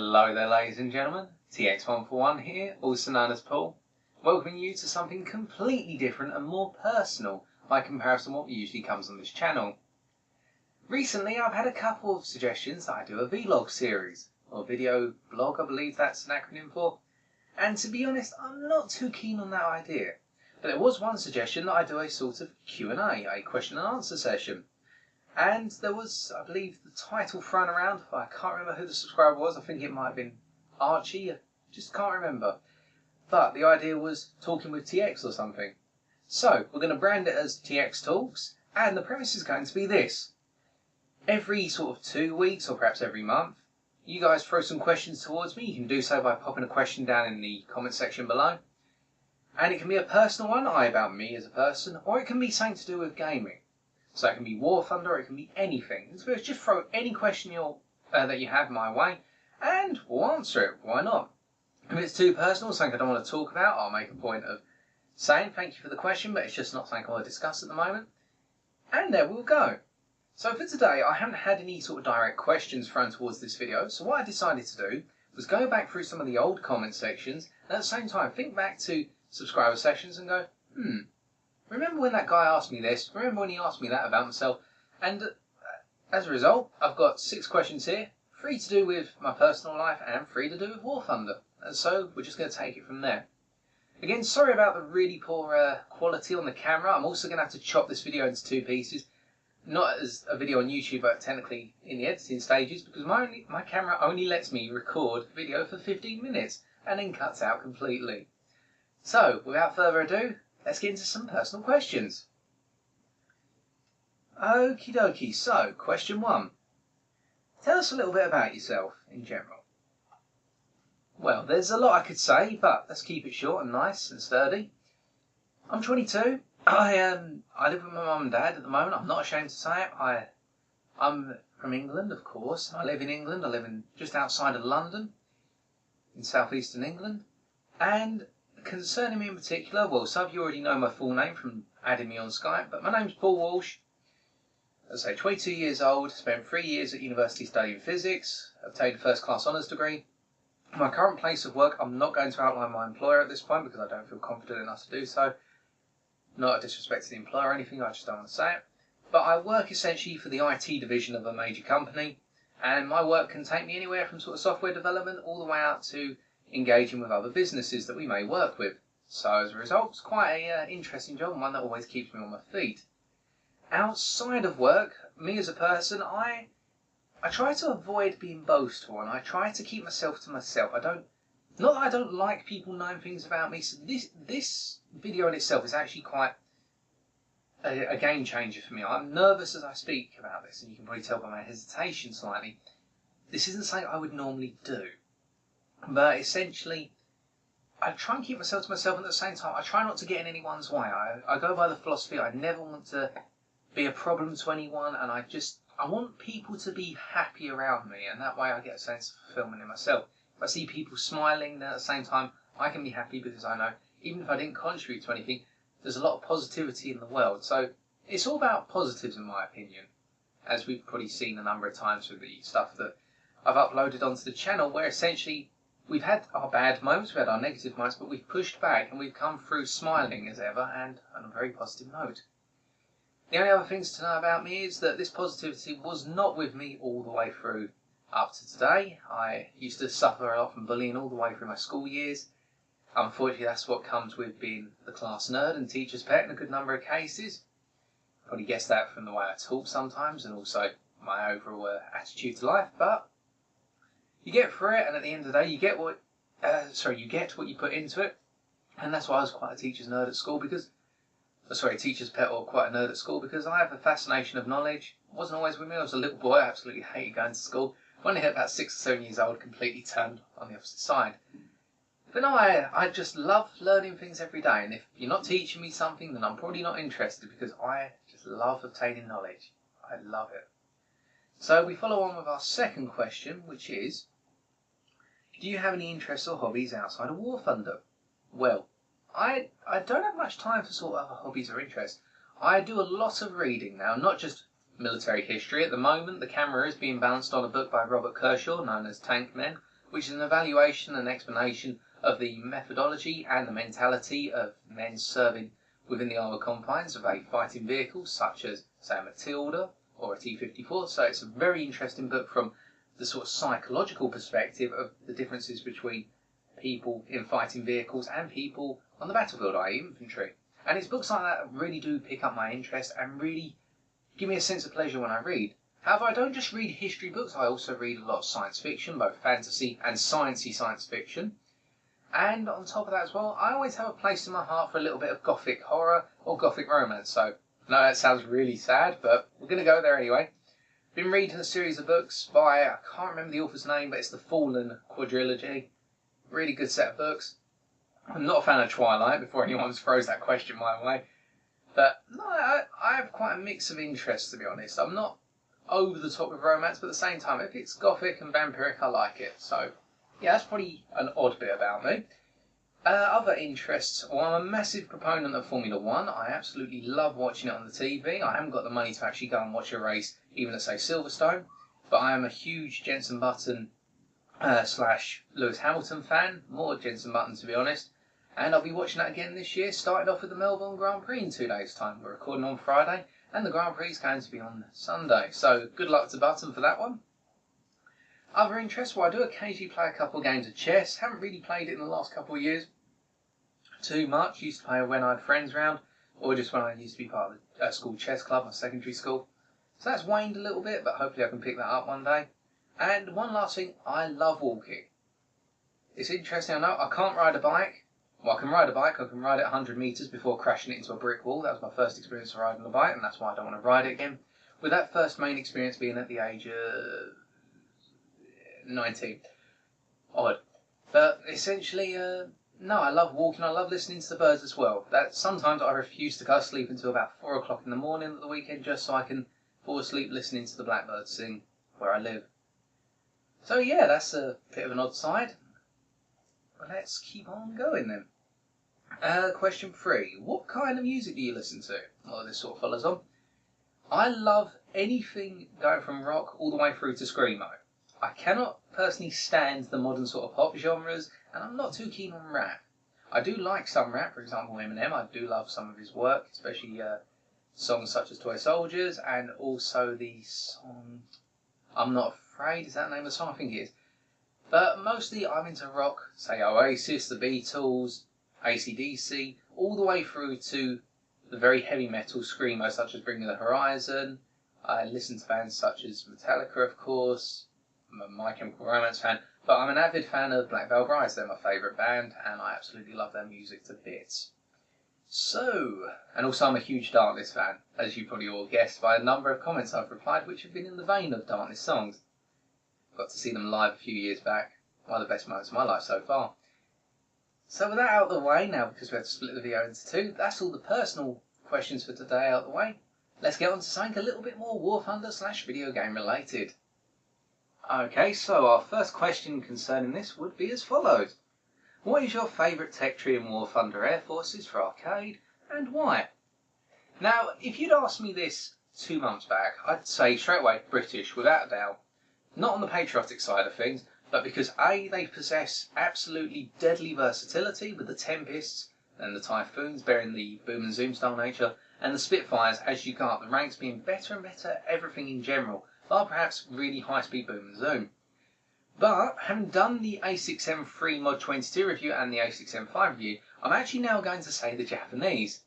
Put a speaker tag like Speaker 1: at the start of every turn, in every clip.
Speaker 1: Hello there, ladies and gentlemen. TX141 here, also known as Paul, welcoming you to something completely different and more personal by comparison to what usually comes on this channel. Recently, I've had a couple of suggestions that I do a vlog series, or video blog, I believe that's an acronym for, and to be honest, I'm not too keen on that idea. But there was one suggestion that I do a sort of Q&A, a question and answer session. And there was, I believe, the title thrown around. I can't remember who the subscriber was. I think it might have been Archie. I just can't remember. But the idea was talking with TX or something. So we're going to brand it as TX Talks. And the premise is going to be this. Every sort of 2 weeks or perhaps every month, you guys throw some questions towards me. You can do so by popping a question down in the comment section below. And it can be a personal one, about me as a person, or it can be something to do with gaming. So it can be War Thunder, or it can be anything. So just throw any question that you have my way, and we'll answer it. Why not? If it's too personal, something I don't want to talk about, I'll make a point of saying thank you for the question, but it's just not something I want to discuss at the moment. And there we'll go. So for today, I haven't had any sort of direct questions thrown towards this video, so what I decided to do was go back through some of the old comment sections, and at the same time think back to subscriber sessions and go, remember when that guy asked me this? Remember when he asked me that about myself? And as a result, I've got 6 questions here, 3 to do with my personal life and 3 to do with War Thunder. And so we're just going to take it from there. Again, sorry about the really poor quality on the camera. I'm also going to have to chop this video into 2 pieces. Not as a video on YouTube, but technically in the editing stages, because my camera only lets me record video for 15 minutes and then cuts out completely. So, without further ado, let's get into some personal questions. Okie dokie, so question 1. Tell us a little bit about yourself in general. Well, there's a lot I could say, but let's keep it short and nice and sturdy. I'm 22. I live with my mum and dad at the moment. I'm not ashamed to say it. I'm from England, of course. I live in England. I live just outside of London, in southeastern England. And concerning me in particular, well, some of you already know my full name from adding me on Skype, but my name's Paul Walsh. As I say, 22 years old, spent 3 years at university studying physics, obtained a first-class honours degree. My current place of work, I'm not going to outline my employer at this point because I don't feel confident enough to do so. Not a disrespect to the employer or anything, I just don't want to say it. But I work essentially for the IT division of a major company, and my work can take me anywhere from sort of software development all the way out to engaging with other businesses that we may work with. So as a result, it's quite an interesting job and one that always keeps me on my feet. Outside of work, me as a person, I try to avoid being boastful and I try to keep myself to myself. Not that I don't like people knowing things about me, so this video in itself is actually quite a game changer for me. I'm nervous as I speak about this, and you can probably tell by my hesitation slightly. This isn't something I would normally do. But essentially, I try and keep myself to myself, and at the same time, I try not to get in anyone's way. I go by the philosophy, I never want to be a problem to anyone, and I want people to be happy around me, and that way I get a sense of fulfillment in myself. If I see people smiling, then at the same time, I can be happy because I know, even if I didn't contribute to anything, there's a lot of positivity in the world. So it's all about positives, in my opinion, as we've probably seen a number of times with the stuff that I've uploaded onto the channel, where essentially we've had our bad moments, we've had our negative moments, but we've pushed back and we've come through smiling as ever and on a very positive note. The only other things to know about me is that this positivity was not with me all the way through up to today. I used to suffer a lot from bullying all the way through my school years. Unfortunately, that's what comes with being the class nerd and teacher's pet in a good number of cases. Probably guessed that from the way I talk sometimes and also my overall attitude to life, but you get through it, and at the end of the day, you get what you put into it. And that's why I was quite a teacher's nerd at school, teacher's pet, or quite a nerd at school, because I have a fascination of knowledge. It wasn't always with me. I was a little boy. I absolutely hated going to school. When I hit about 6 or 7 years old, completely turned on the opposite side. But no, I just love learning things every day. And if you're not teaching me something, then I'm probably not interested, because I just love obtaining knowledge. I love it. So we follow on with our second question, which is, do you have any interests or hobbies outside of War Thunder? Well, I don't have much time for sort of other hobbies or interests. I do a lot of reading now, not just military history. At the moment, the camera is being balanced on a book by Robert Kershaw, known as Tank Men, which is an evaluation and explanation of the methodology and the mentality of men serving within the armoured confines of a fighting vehicle, such as, say, a Matilda or a T-54. So it's a very interesting book from the sort of psychological perspective of the differences between people in fighting vehicles and people on the battlefield, i.e. infantry. And it's books like that that really do pick up my interest and really give me a sense of pleasure when I read. However, I don't just read history books, I also read a lot of science fiction, both fantasy and sciencey science fiction. And on top of that as well, I always have a place in my heart for a little bit of gothic horror or gothic romance. So, I know that sounds really sad, but we're going to go there anyway. Been reading a series of books by, I can't remember the author's name, but it's the Fallen quadrilogy. Really good set of books. I'm not a fan of Twilight, before anyone throws that question my way. But no, I have quite a mix of interests, to be honest. I'm not over the top with romance, but at the same time, if it's gothic and vampiric, I like it. So, yeah, that's probably an odd bit about me. Other interests, well, I'm a massive proponent of Formula One. I absolutely love watching it on the TV. I haven't got the money to actually go and watch a race, even at, say, Silverstone. But I am a huge Jenson Button slash Lewis Hamilton fan. More Jenson Button, to be honest. And I'll be watching that again this year, starting off with the Melbourne Grand Prix in 2 days' time. We're recording on Friday, and the Grand Prix is going to be on Sunday. So good luck to Button for that one. Other interests, well, I do occasionally play a couple of games of chess. Haven't really played it in the last couple of years too much. Used to play when I had friends around, or just when I used to be part of the school chess club at secondary school. So that's waned a little bit, but hopefully I can pick that up one day. And one last thing, I love walking. It's interesting, I know, I can't ride a bike. Well, I can ride a bike, I can ride it 100 metres before crashing it into a brick wall. That was my first experience of riding a bike, and that's why I don't want to ride it again. With that first main experience being at the age of 19. Odd. But essentially, no, I love walking, I love listening to the birds as well. That sometimes I refuse to go to sleep until about 4 o'clock in the morning at the weekend, just so I can fall asleep listening to the blackbirds sing where I live. So yeah, that's a bit of an odd side. Let's keep on going then. Question 3. What kind of music do you listen to? Well, this sort of follows on. I love anything going from rock all the way through to screamo. I cannot personally stand the modern sort of pop genres, and I'm not too keen on rap. I do like some rap, for example Eminem. I do love some of his work, especially songs such as Toy Soldiers, and also the song I'm Not Afraid. Is that the name of the song? I think it is. But mostly I'm into rock, say Oasis, the Beatles, AC/DC, all the way through to the very heavy metal screamo such as Bring Me the Horizon. I listen to bands such as Metallica, of course. I'm a My Chemical Romance fan, but I'm an avid fan of Black Veil Brides. They're my favourite band, and I absolutely love their music to bits. So, and also I'm a huge Darkness fan, as you probably all guessed by a number of comments I've replied, which have been in the vein of Darkness songs. Got to see them live a few years back. One of the best moments of my life so far. So with that out of the way, now because we have to split the video into 2, that's all the personal questions for today out of the way. Let's get on to something a little bit more War Thunder / video game related. Okay, so our first question concerning this would be as follows. What is your favourite tech tree in War Thunder Air Forces for arcade, and why? Now, if you'd asked me this 2 months back, I'd say straight away British, without a doubt. Not on the patriotic side of things, but because A, they possess absolutely deadly versatility with the Tempests and the Typhoons bearing the boom and zoom style nature, and the Spitfires as you go up the ranks being better and better at everything in general, bar perhaps really high speed boom and zoom. But having done the A6M3 Mod 22 review and the A6M5 review, I'm actually now going to say the Japanese.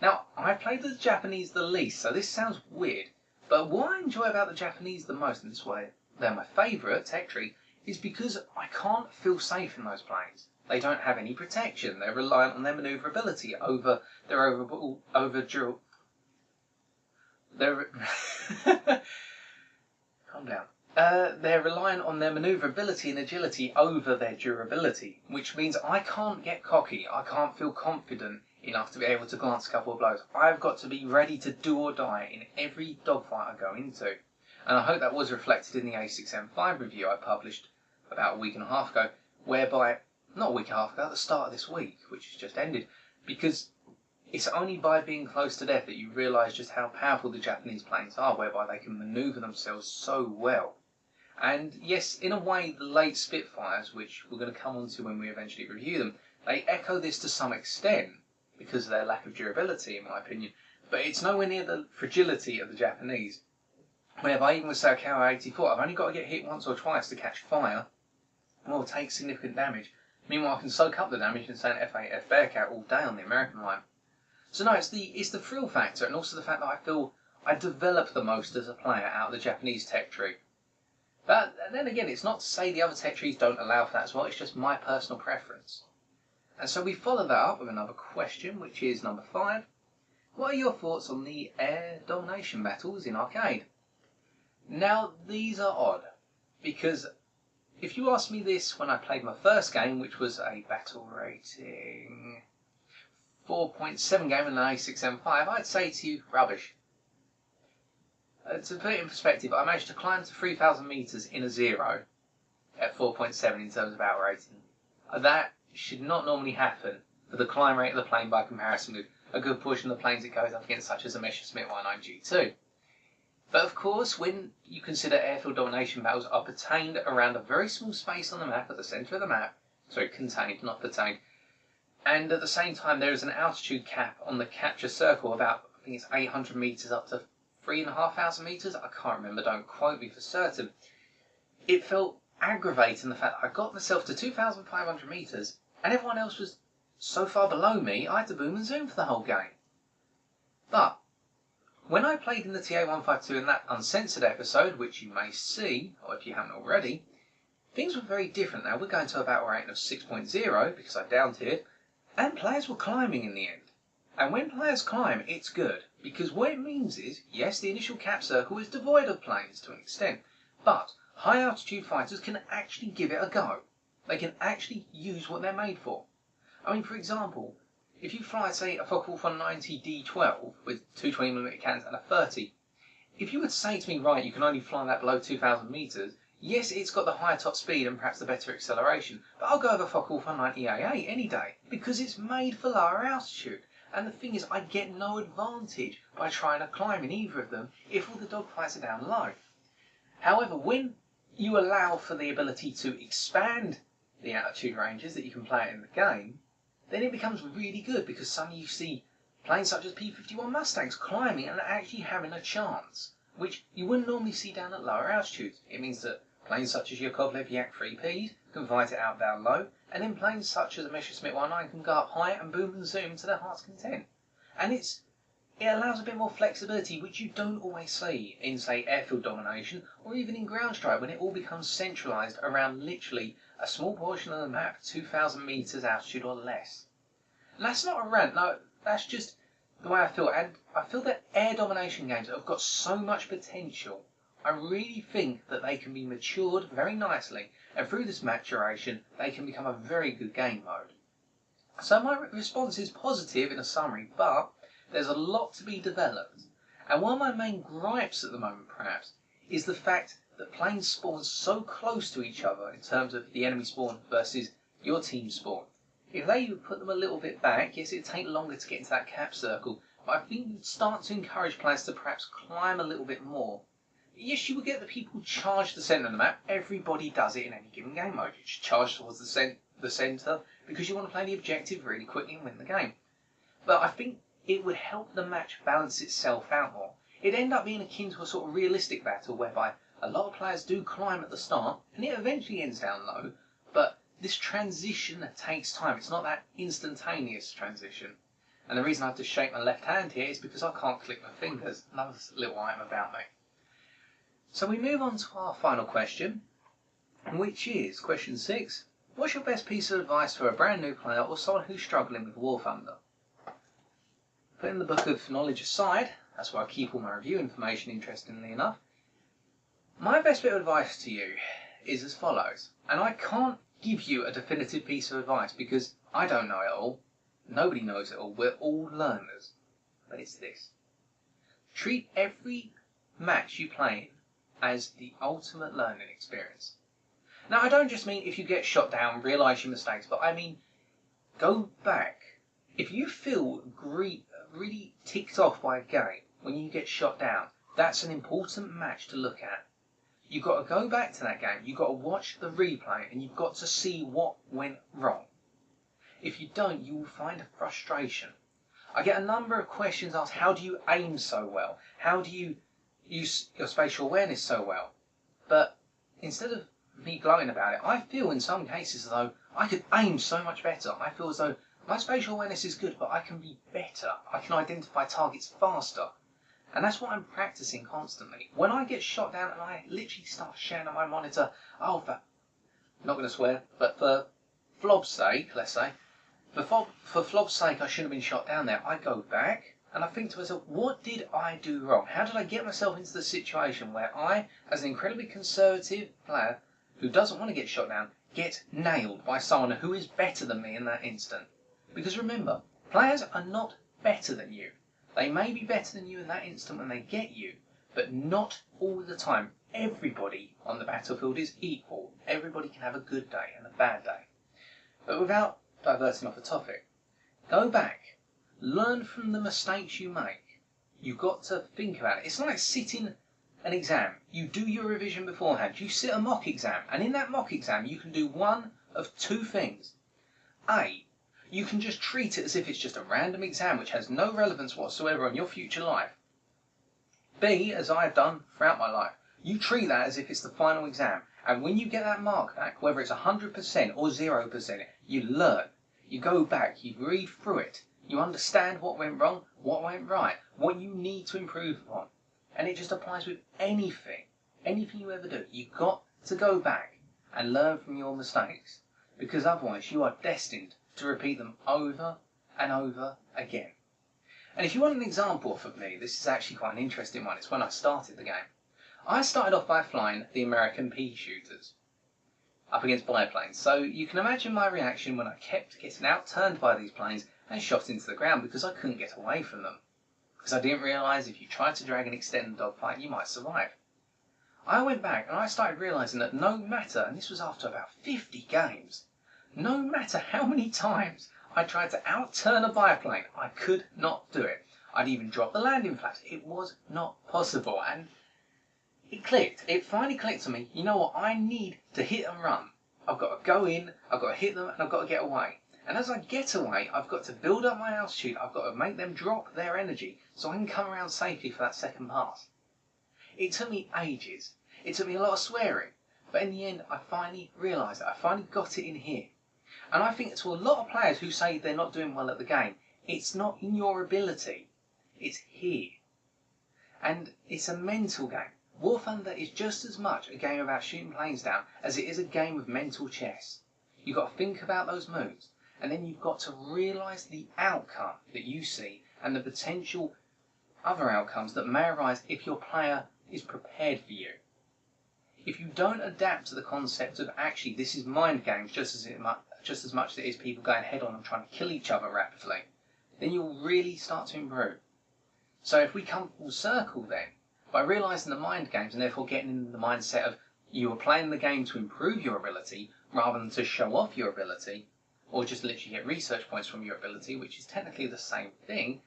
Speaker 1: Now, I've played the Japanese the least, so this sounds weird, but what I enjoy about the Japanese the most in this way, they're my favourite tech tree, is because I can't feel safe in those planes. They don't have any protection. They're reliant on their manoeuvrability over their calm down. They're reliant on their manoeuvrability and agility over their durability, which means I can't get cocky. I can't feel confident enough to be able to glance a couple of blows. I've got to be ready to do or die in every dogfight I go into. And I hope that was reflected in the A6M5 review I published about a week and a half ago, whereby, not a week and a half ago, at the start of this week, which has just ended, because it's only by being close to death that you realise just how powerful the Japanese planes are, whereby they can manoeuvre themselves so well. And yes, in a way, the late Spitfires, which we're going to come on to when we eventually review them, they echo this to some extent because of their lack of durability, in my opinion. But it's nowhere near the fragility of the Japanese. Whereby, even with Sakawa 84, I've only got to get hit once or twice to catch fire or take significant damage. Meanwhile, I can soak up the damage and say an F8, F Bearcat all day on the American line. So no, it's the thrill factor, and also the fact that I feel I develop the most as a player out of the Japanese tech tree. But then again, it's not to say the other tech trees don't allow for that as well, it's just my personal preference. And so we follow that up with another question, which is number 5. What are your thoughts on the Air Domination Battles in arcade? Now, these are odd, because if you asked me this when I played my first game, which was a battle rating 4.7 game in an A675, I'd say to you, rubbish. To put it in perspective, I managed to climb to 3,000 metres in a 0 at 4.7 in terms of outrating. That should not normally happen for the climb rate of the plane by comparison with a good portion of the planes it goes up against, such as a Messerschmitt 19G2. But of course, when you consider airfield domination battles are pertained around a very small space on the map, at the centre of the map, sorry, contained, not pertained, and at the same time there is an altitude cap on the capture circle, about, I think it's 800 metres up to 3,500 metres, I can't remember, don't quote me for certain. It felt aggravating, the fact that I got myself to 2,500 metres and everyone else was so far below me, I had to boom and zoom for the whole game. But when I played in the TA152 in that uncensored episode, which you may see, or if you haven't already, things were very different. Now we're going to a battle rating of 6.0 because I down tiered, and players were climbing in the end. And when players climb, it's good, because what it means is, yes, the initial cap circle is devoid of planes to an extent, but high altitude fighters can actually give it a go. They can actually use what they're made for. I mean, for example, if you fly, say, a Focke-Wulf 190 D12 with 220mm cannons and a 30, if you would say to me, right, you can only fly that below 2,000 metres, yes, it's got the higher top speed and perhaps the better acceleration, but I'll go over Focke-Wulf 190 AA any day, because it's made for lower altitude. And the thing is, I get no advantage by trying to climb in either of them if all the dogfights are down low. However, when you allow for the ability to expand the altitude ranges that you can play in the game, then it becomes really good, because suddenly you see planes such as P-51 Mustangs climbing and actually having a chance, which you wouldn't normally see down at lower altitudes. It means that planes such as your Yakovlev Yak 3Ps can fight it out down low, and then planes such as a Messerschmitt 19 can go up high and boom and zoom to their heart's content. And it allows a bit more flexibility, which you don't always see in, say, airfield domination, or even in ground strike, when it all becomes centralised around literally a small portion of the map, 2,000 metres altitude or less. And that's not a rant, no, that's just the way I feel. And I feel that air domination games have got so much potential. I really think that they can be matured very nicely, and through this maturation, they can become a very good game mode. So my response is positive in a summary, but there's a lot to be developed. And one of my main gripes at the moment, perhaps, is the fact that planes spawn so close to each other in terms of the enemy spawn versus your team spawn. If they put them a little bit back, yes, it'd take longer to get into that cap circle, but I think you'd start to encourage players to perhaps climb a little bit more. Yes, you will get the people charge the centre of the map. Everybody does it in any given game mode. You charge towards the centre because you want to play the objective really quickly and win the game. But I think it would help the match balance itself out more. It'd end up being akin to a sort of realistic battle whereby a lot of players do climb at the start and it eventually ends down low, but this transition takes time. It's not that instantaneous transition. And the reason I have to shake my left hand here is because I can't click my fingers. Another little item about me. So we move on to our final question, which is question 6. What's your best piece of advice for a brand new player or someone who's struggling with War Thunder? Putting the book of knowledge aside, that's where I keep all my review information, interestingly enough. My best bit of advice to you is as follows, and I can't give you a definitive piece of advice because I don't know it all. Nobody knows it all. We're all learners. But it's this. Treat every match you play as the ultimate learning experience. Now, I don't just mean if you get shot down, realise your mistakes, but I mean go back. If you feel really ticked off by a game when you get shot down, that's an important match to look at. You've got to go back to that game, you've got to watch the replay, and you've got to see what went wrong. If you don't, you will find a frustration. I get a number of questions asked, how do you aim so well? How do you use your spatial awareness so well? But instead of me gloating about it, I feel in some cases as though I could aim so much better. I feel as though my spatial awareness is good, but I can be better. I can identify targets faster. And that's what I'm practicing constantly. When I get shot down and I literally start shouting at my monitor, oh, I'm not going to swear, but for flob's sake, let's say, for flob's sake, I shouldn't have been shot down there. I go back and I think to myself, what did I do wrong? How did I get myself into the situation where I, as an incredibly conservative player who doesn't want to get shot down, get nailed by someone who is better than me in that instant? Because remember, players are not better than you. They may be better than you in that instant when they get you, but not all the time. Everybody on the battlefield is equal. Everybody can have a good day and a bad day. But without diverting off the topic, go back, learn from the mistakes you make. You've got to think about it. It's like sitting an exam. You do your revision beforehand. You sit a mock exam, and in that mock exam you can do one of two things. A, you can just treat it as if it's just a random exam which has no relevance whatsoever on your future life. B, as I have done throughout my life, you treat that as if it's the final exam. And when you get that mark back, whether it's 100% or 0%, you learn. You go back, you read through it, you understand what went wrong, what went right, what you need to improve upon. And it just applies with anything you ever do. You've got to go back and learn from your mistakes, because otherwise you are destined to repeat them over and over again. And if you want an example of me, this is actually quite an interesting one. It's when I started the game. I started off by flying the American pea shooters up against biplanes. So you can imagine my reaction when I kept getting outturned by these planes and shot into the ground because I couldn't get away from them. Because I didn't realise if you tried to drag and extend the dogfight, you might survive. I went back and I started realising that no matter, and this was after about 50 games, no matter how many times I tried to outturn a biplane, I could not do it. I'd even drop the landing flaps. It was not possible. And it clicked. It finally clicked to me. You know what? I need to hit and run. I've got to go in, I've got to hit them, and I've got to get away. And as I get away, I've got to build up my altitude. I've got to make them drop their energy so I can come around safely for that second pass. It took me ages. It took me a lot of swearing. But in the end, I finally realised it. I finally got it in here. And I think to a lot of players who say they're not doing well at the game, it's not in your ability. It's here. And it's a mental game. War Thunder is just as much a game about shooting planes down as it is a game of mental chess. You've got to think about those moves, and then you've got to realise the outcome that you see and the potential other outcomes that may arise if your player is prepared for you. If you don't adapt to the concept of actually this is mind games just as much as it is people going head on and trying to kill each other rapidly, then you'll really start to improve. So if we come full circle then, by realising the mind games and therefore getting in the mindset of you are playing the game to improve your ability rather than to show off your ability, or just literally get research points from your ability, which is technically the same thing,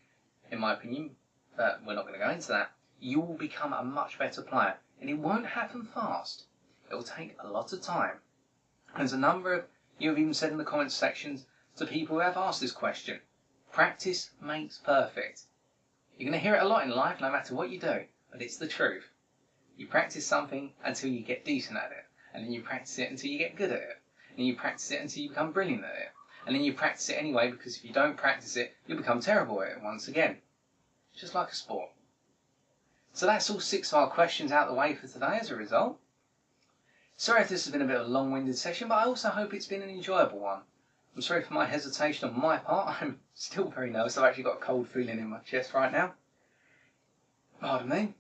Speaker 1: in my opinion, but we're not going to go into that, you will become a much better player. And it won't happen fast. It will take a lot of time. There's a number of you have even said in the comments sections to people who have asked this question, practice makes perfect. You're going to hear it a lot in life, no matter what you do, but it's the truth. You practice something until you get decent at it, and then you practice it until you get good at it, and then you practice it until you become brilliant at it, and then you practice it anyway, because if you don't practice it, you'll become terrible at it once again. Just like a sport. So that's all 6 of our questions out of the way for today as a result. Sorry if this has been a bit of a long-winded session, but I also hope it's been an enjoyable one. I'm sorry for my hesitation on my part. I'm still very nervous. I've actually got a cold feeling in my chest right now. Pardon me.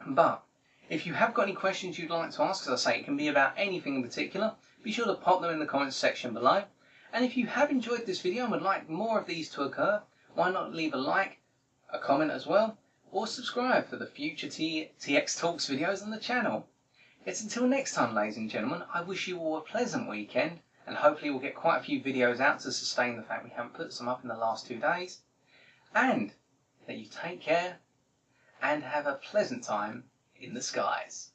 Speaker 1: But if you have got any questions you'd like to ask, as I say, it can be about anything in particular, be sure to pop them in the comments section below. And if you have enjoyed this video and would like more of these to occur, why not leave a like, a comment as well, or subscribe for the future TX Talks videos on the channel. Yet until next time, ladies and gentlemen, I wish you all a pleasant weekend, and hopefully we'll get quite a few videos out to sustain the fact we haven't put some up in the last 2 days, and that you take care and have a pleasant time in the skies.